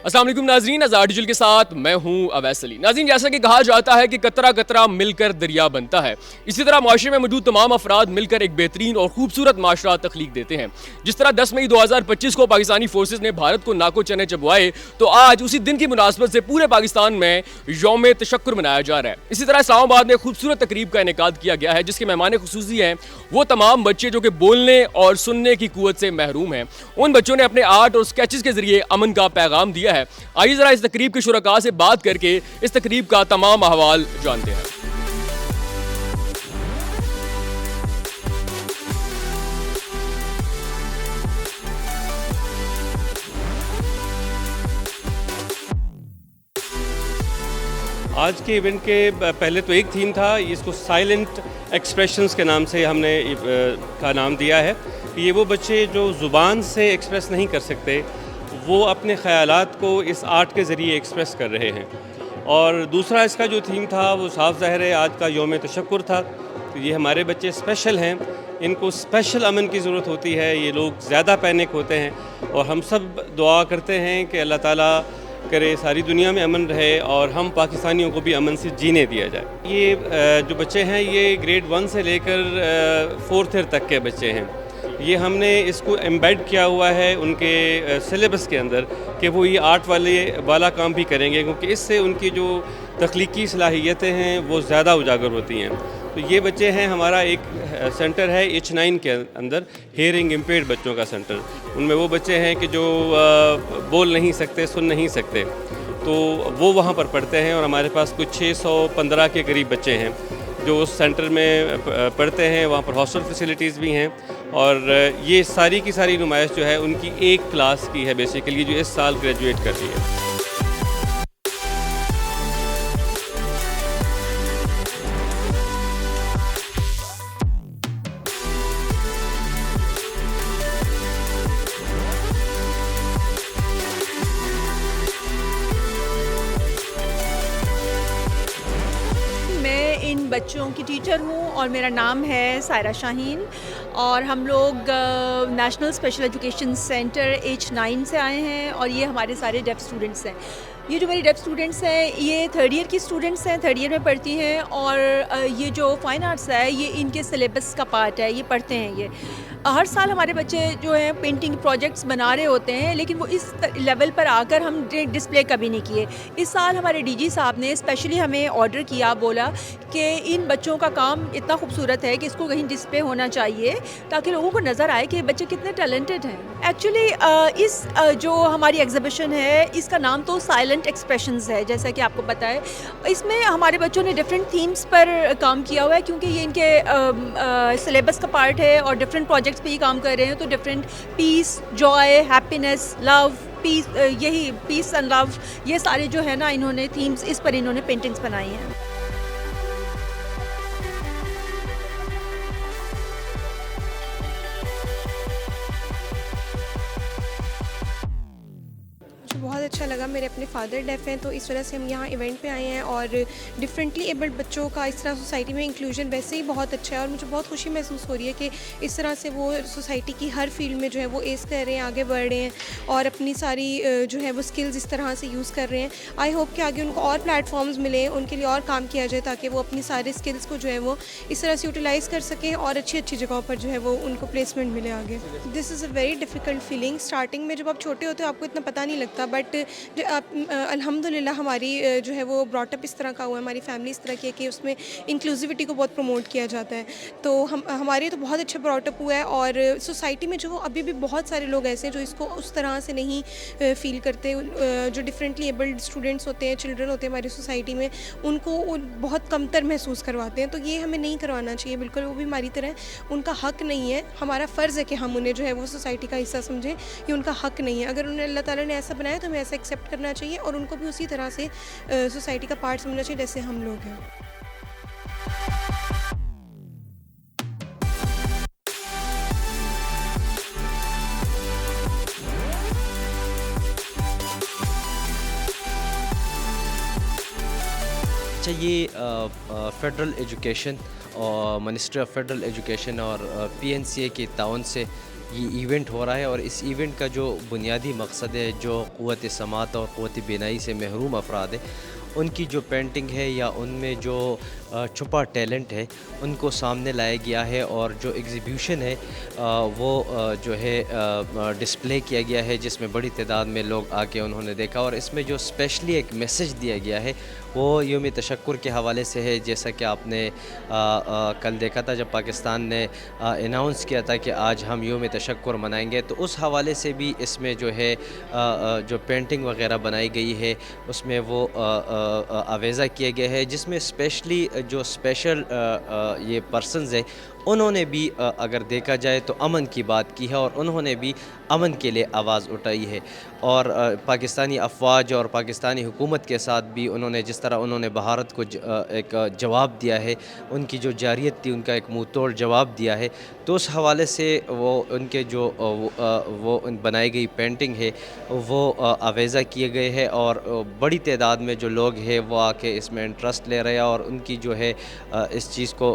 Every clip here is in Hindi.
अस्सलाम वालेकुम नाज़रीन, आज़ाद डिजिटल के साथ मैं हूं अवैस अली। नाज़रीन, जैसा कि कहा जाता है कि कतरा कतरा मिलकर दरिया बनता है, इसी तरह माशरे में मौजूद तमाम अफराद मिलकर एक बेहतरीन और खूबसूरत माशरा तख्लीक देते हैं। जिस तरह 10 मई 2025 को पाकिस्तानी फोर्सेज ने भारत को नाको चने चबवाए, तो आज उसी दिन की मुनासबत से पूरे पाकिस्तान में यौम तशक्कुर मनाया जा रहा है। इसी तरह इस्लामाबाद में खूबसूरत तकरीब का इनेकाद किया गया है, जिसके मेहमान खुसूसी हैं वो तमाम बच्चे जो कि बोलने और सुनने की कुव्वत से महरूम हैं। उन बच्चों ने अपने आर्ट और स्केचेस के जरिए अमन का पैगाम दिया है। आइए जरा इस तकरीब के शुरका से बात करके इस तकरीब का तमाम अहवाल जानते हैं। आज के इवेंट के पहले तो एक थीम था, इसको साइलेंट एक्सप्रेशंस के नाम से हमने का नाम दिया है कि ये वो बच्चे जो ज़ुबान से एक्सप्रेस नहीं कर सकते, वो अपने ख़यालात को इस आर्ट के ज़रिए एक्सप्रेस कर रहे हैं। और दूसरा इसका जो थीम था वो साफ ज़ाहिर है आज का यौम तशक्कुर था। तो ये हमारे बच्चे स्पेशल हैं, इनको स्पेशल अमन की ज़रूरत होती है, ये लोग ज़्यादा पैनिक होते हैं और हम सब दुआ करते हैं कि अल्लाह ताला करे सारी दुनिया में अमन रहे और हम पाकिस्तानियों को भी अमन से जीने दिया जाए। ये जो बच्चे हैं ये ग्रेड 1 से लेकर 4th ईयर तक के बच्चे हैं। ये हमने इसको एम्बेड किया हुआ है उनके सिलेबस के अंदर कि वो ये आर्ट वाला काम भी करेंगे, क्योंकि इससे उनकी जो तख्लीकी सलाहियतें हैं वो ज़्यादा उजागर होती हैं। तो ये बच्चे हैं, हमारा एक सेंटर है H9 के अंदर, हियरिंग इम्पेयर्ड बच्चों का सेंटर। उनमें वो बच्चे हैं कि जो बोल नहीं सकते, सुन नहीं सकते, तो वो वहाँ पर पढ़ते हैं और हमारे पास कुछ 615 के करीब बच्चे हैं जो उस सेंटर में पढ़ते हैं। वहाँ पर हॉस्टल फैसिलिटीज़ भी हैं और ये सारी की सारी नुमाइश जो है उनकी एक क्लास की है बेसिकली, जो इस साल ग्रेजुएट कर रही है। इन बच्चों की टीचर हूँ और मेरा नाम है सायरा शाहीन और हम लोग national special education centre H9 से आए हैं और ये हमारे सारे डेफ स्टूडेंट्स हैं। ये जो मेरी डेफ स्टूडेंट्स हैं ये 3rd ईयर की स्टूडेंट्स हैं, 3rd ईयर में पढ़ती हैं और ये जो फाइन आर्ट्स है ये इनके सिलेबस का पार्ट है, ये पढ़ते हैं। ये हर साल हमारे बच्चे जो हैं पेंटिंग प्रोजेक्ट्स बना रहे होते हैं, लेकिन वो इस लेवल पर आकर हम डिस्प्ले कभी नहीं किए। इस साल हमारे डीजी साहब ने स्पेशली हमें ऑर्डर किया, बोला कि इन बच्चों का काम इतना खूबसूरत है कि इसको कहीं डिस्प्ले होना चाहिए ताकि लोगों को नज़र आए कि बच्चे कितने टैलेंटेड हैं। एक्चुअली इस जो हमारी एग्जीबिशन है इसका नाम तो साइलेंट एक्सप्रेशंस है, जैसा कि आपको पता है। इसमें हमारे बच्चों ने डिफरेंट थीम्स पर काम किया हुआ है क्योंकि ये इनके सिलेबस का पार्ट है और डिफरेंट प्रोजेक्ट्स पे ही काम कर रहे हैं। तो different peace, joy, happiness, love, peace, यही पीस एंड लव, ये सारे जो है ना इन्होंने थीम्स, इस पर इन्होंने पेंटिंग्स बनाई हैं। बहुत अच्छा लगा। मेरे अपने फादर डेफ हैं तो इस वजह से हम यहाँ इवेंट पे आए हैं और डिफरेंटली एबल्ड बच्चों का इस तरह सोसाइटी में इंक्लूजन वैसे ही बहुत अच्छा है और मुझे बहुत खुशी महसूस हो रही है कि इस तरह से वो सोसाइटी की हर फील्ड में जो है वो एस कर रहे हैं, आगे बढ़ रहे हैं और अपनी सारी जो है वो स्किल्स इस तरह से यूज़ कर रहे हैं। आई होप कि आगे उनको और प्लेटफॉर्म्स मिले, उनके लिए और काम किया जाए ताकि वो अपनी सारे स्किल्स को जो है वो इस तरह से यूटिलाइज़ कर सकें और अच्छी अच्छी जगहों पर जो है वो उनको प्लेसमेंट मिले आगे। This is a very difficult feeling. Starting में जब आप छोटे होते हो आपको इतना पता नहीं लगता, बट अल्हम्दुलिल्लाह हमारी जो है वो ब्रॉटअप इस तरह का हुआ है, हमारी फैमिली इस तरह की है कि उसमें इंक्लूसिविटी को बहुत प्रमोट किया जाता है। तो हमारे तो बहुत अच्छा ब्रॉटअप हुआ है और सोसाइटी में जो अभी भी बहुत सारे लोग ऐसे हैं जो इसको उस तरह से नहीं फ़ील करते। जो डिफरेंटली एबल्ड स्टूडेंट्स होते हैं, चिल्ड्रन होते हैं हमारी सोसाइटी में, उनको बहुत कमतर महसूस करवाते हैं। तो ये हमें नहीं करवाना चाहिए बिल्कुल, वो भी हमारी तरह उनका हक़ नहीं है। हमारा फ़र्ज़ है कि हम उन्हें जो है वो सोसाइटी का हिस्सा समझें, ये उनका हक़ नहीं है। अगर उन्हें अल्लाह ताला ने ऐसा बनाया तो हमें ऐसा एक्सेप्ट करना चाहिए और उनको भी उसी तरह से सोसाइटी का पार्ट समझना चाहिए जैसे हम लोग हैं। अच्छा, ये फ़ेडरल एजुकेशन और मिनिस्ट्री ऑफ फेडरल एजुकेशन और PNCA के ताउन से ये इवेंट हो रहा है और इस इवेंट का जो बुनियादी मकसद है, जो क़ुव्वत समात और क़ुव्वत बीनाई से महरूम अफराद है, उनकी जो पेंटिंग है या उनमें जो छुपा टैलेंट है, उनको सामने लाया गया है और जो एग्ज़िबिशन है वो जो है डिस्प्ले किया गया है, जिसमें बड़ी तादाद में लोग आके उन्होंने देखा। और इसमें जो स्पेशली एक मैसेज दिया गया है वो यौम तशक्कुर के हवाले से है। जैसा कि आपने कल देखा था जब पाकिस्तान ने अनाउंस किया था कि आज हम यौम तशक्कुर मनाएंगे, तो उस हवाले से भी इसमें जो है जो पेंटिंग वगैरह बनाई गई है उसमें वो आवेज़ा किया गया है, जिसमें स्पेशली जो स्पेशल ये पर्सनस है उन्होंने भी अगर देखा जाए तो अमन की बात की है और उन्होंने भी अमन के लिए आवाज़ उठाई है। और पाकिस्तानी अफवाज और पाकिस्तानी हुकूमत के साथ भी उन्होंने जिस तरह उन्होंने भारत को एक जवाब दिया है, उनकी जो जारियत थी उनका एक मुँह तोड़ जवाब दिया है, तो उस हवाले से वो उनके जो वो बनाई गई पेंटिंग है वो आवेज़ा किए गए हैं और बड़ी तादाद में जो लोग हैं वो आके इसमें इंटरेस्ट ले रहे हैं और उनकी जो है इस चीज़ को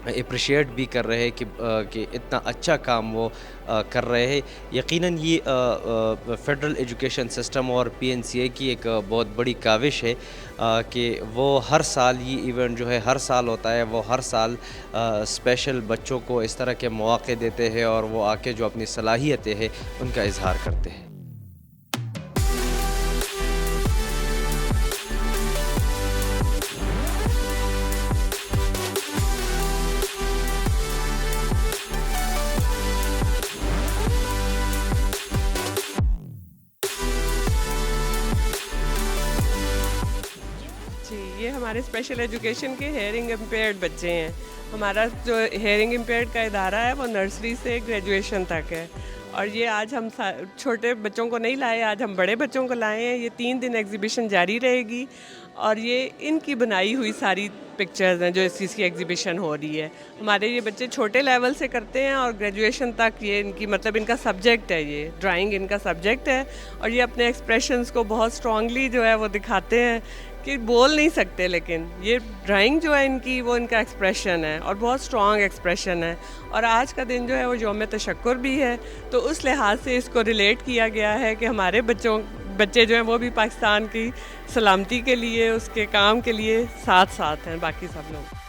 अप्रिशिएट भी कर रहे हैं कि इतना अच्छा काम वो कर रहे हैं। यकीनन ये फ़ेडरल एजुकेशन सिस्टम और पीएनसीए की एक बहुत बड़ी काविश है कि वो हर साल ये इवेंट जो है हर साल होता है, वो हर साल स्पेशल बच्चों को इस तरह के मौक़े देते हैं और वो आके जो अपनी सलाहियतें हैं उनका इजहार करते हैं। जी, ये हमारे स्पेशल एजुकेशन के हेयरिंग इम्पेयर्ड बच्चे हैं। हमारा जो हेयरिंग इम्पेयर्ड का इदारा है वो नर्सरी से ग्रेजुएशन तक है और ये आज हम छोटे बच्चों को नहीं लाए, आज हम बड़े बच्चों को लाए हैं। ये 3 दिन एग्जीबिशन जारी रहेगी और ये इनकी बनाई हुई सारी पिक्चर्स हैं जो इस चीज़ की एग्जीबिशन हो रही है। हमारे ये बच्चे छोटे लेवल से करते हैं और ग्रेजुएशन तक ये इनकी मतलब इनका सब्जेक्ट है, ये ड्राइंग इनका सब्जेक्ट है और ये अपने एक्सप्रेशंस को बहुत स्ट्रांगली जो है वो दिखाते हैं कि बोल नहीं सकते, लेकिन ये ड्राइंग जो है इनकी वो इनका एक्सप्रेशन है और बहुत स्ट्रॉन्ग एक्सप्रेशन है। और आज का दिन जो है वो यौम तशक्कुर भी है, तो उस लिहाज से इसको रिलेट किया गया है कि हमारे बच्चे जो हैं वो भी पाकिस्तान की सलामती के लिए, उसके काम के लिए साथ साथ हैं बाकी सब लोग।